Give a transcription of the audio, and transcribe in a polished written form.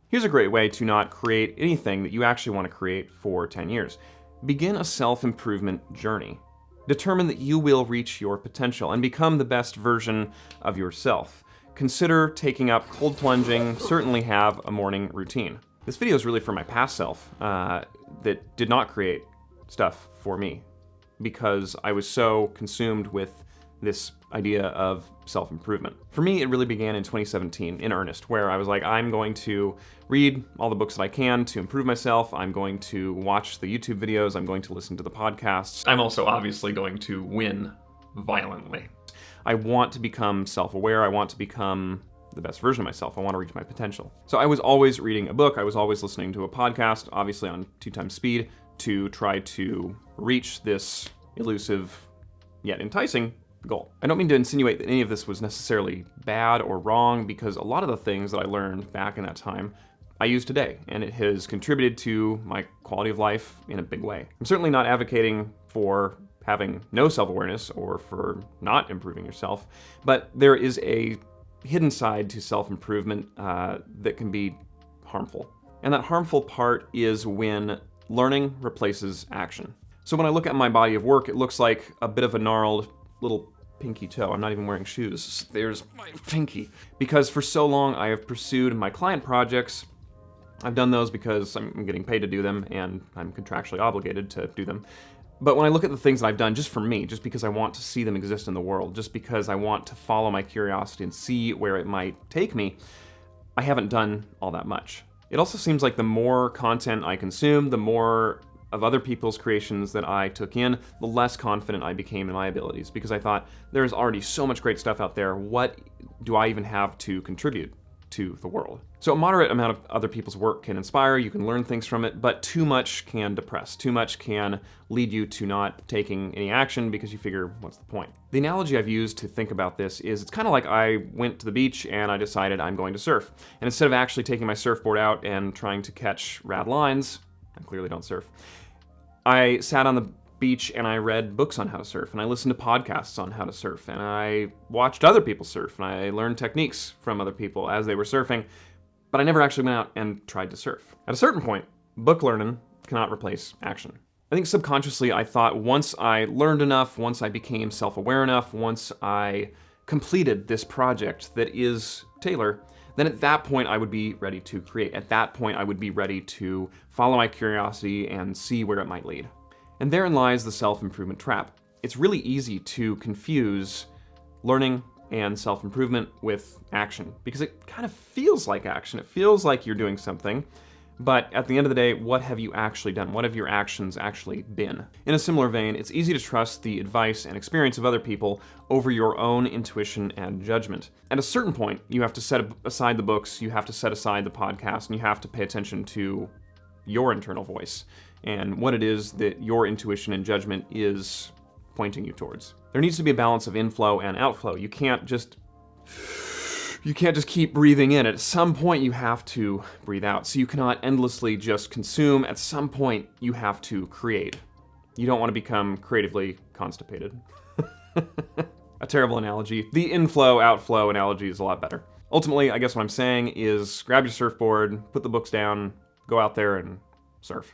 Here's a great way to not create anything that you actually want to create for 10 years. Begin a self-improvement journey. Determine that you will reach your potential and become the best version of yourself. Consider taking up cold plunging, certainly have a morning routine. This video is really for my past self that did not create stuff for me because I was so consumed with this idea of self-improvement. For me, it really began in 2017 in earnest, where I was like, I'm going to read all the books that I can to improve myself. I'm going to watch the YouTube videos. I'm going to listen to the podcasts. I'm also obviously going to win violently. I want to become self-aware. I want to become the best version of myself. I want to reach my potential. So I was always reading a book. I was always listening to a podcast, obviously on 2x speed, to try to reach this elusive yet enticing goal. I don't mean to insinuate that any of this was necessarily bad or wrong, because a lot of the things that I learned back in that time I use today, and it has contributed to my quality of life in a big way. I'm certainly not advocating for having no self-awareness or for not improving yourself, but there is a hidden side to self-improvement that can be harmful. And that harmful part is when learning replaces action. So when I look at my body of work, it looks like a bit of a gnarled little pinky toe. I'm not even wearing shoes. There's my pinky. Because for so long I have pursued my client projects. I've done those because I'm getting paid to do them and I'm contractually obligated to do them. But when I look at the things that I've done just for me, just because I want to see them exist in the world, just because I want to follow my curiosity and see where it might take me, I haven't done all that much. It also seems like the more content I consume, the more of other people's creations that I took in, the less confident I became in my abilities, because I thought, there's already so much great stuff out there, what do I even have to contribute to the world? So a moderate amount of other people's work can inspire, you can learn things from it, but too much can depress. Too much can lead you to not taking any action because you figure, what's the point? The analogy I've used to think about this is, it's kind of like I went to the beach and I decided I'm going to surf. And instead of actually taking my surfboard out and trying to catch rad lines, I clearly don't surf, I sat on the beach and I read books on how to surf, and I listened to podcasts on how to surf, and I watched other people surf, and I learned techniques from other people as they were surfing, but I never actually went out and tried to surf. At a certain point, book learning cannot replace action. I think subconsciously I thought once I learned enough, once I became self-aware enough, once I completed this project that is Taylor, then at that point I would be ready to create. At that point I would be ready to follow my curiosity and see where it might lead. And therein lies the self-improvement trap. It's really easy to confuse learning and self-improvement with action, because it kind of feels like action. It feels like you're doing something, but at the end of the day, what have you actually done? What have your actions actually been? In a similar vein, it's easy to trust the advice and experience of other people over your own intuition and judgment. At a certain point, you have to set aside the books, you have to set aside the podcast, and you have to pay attention to your internal voice and what it is that your intuition and judgment is pointing you towards. There needs to be a balance of inflow and outflow. You can't just keep breathing in. At some point you have to breathe out. So you cannot endlessly just consume. At some point you have to create. You don't want to become creatively constipated. A terrible analogy. The inflow-outflow analogy is a lot better. Ultimately, I guess what I'm saying is grab your surfboard, put the books down, go out there and surf.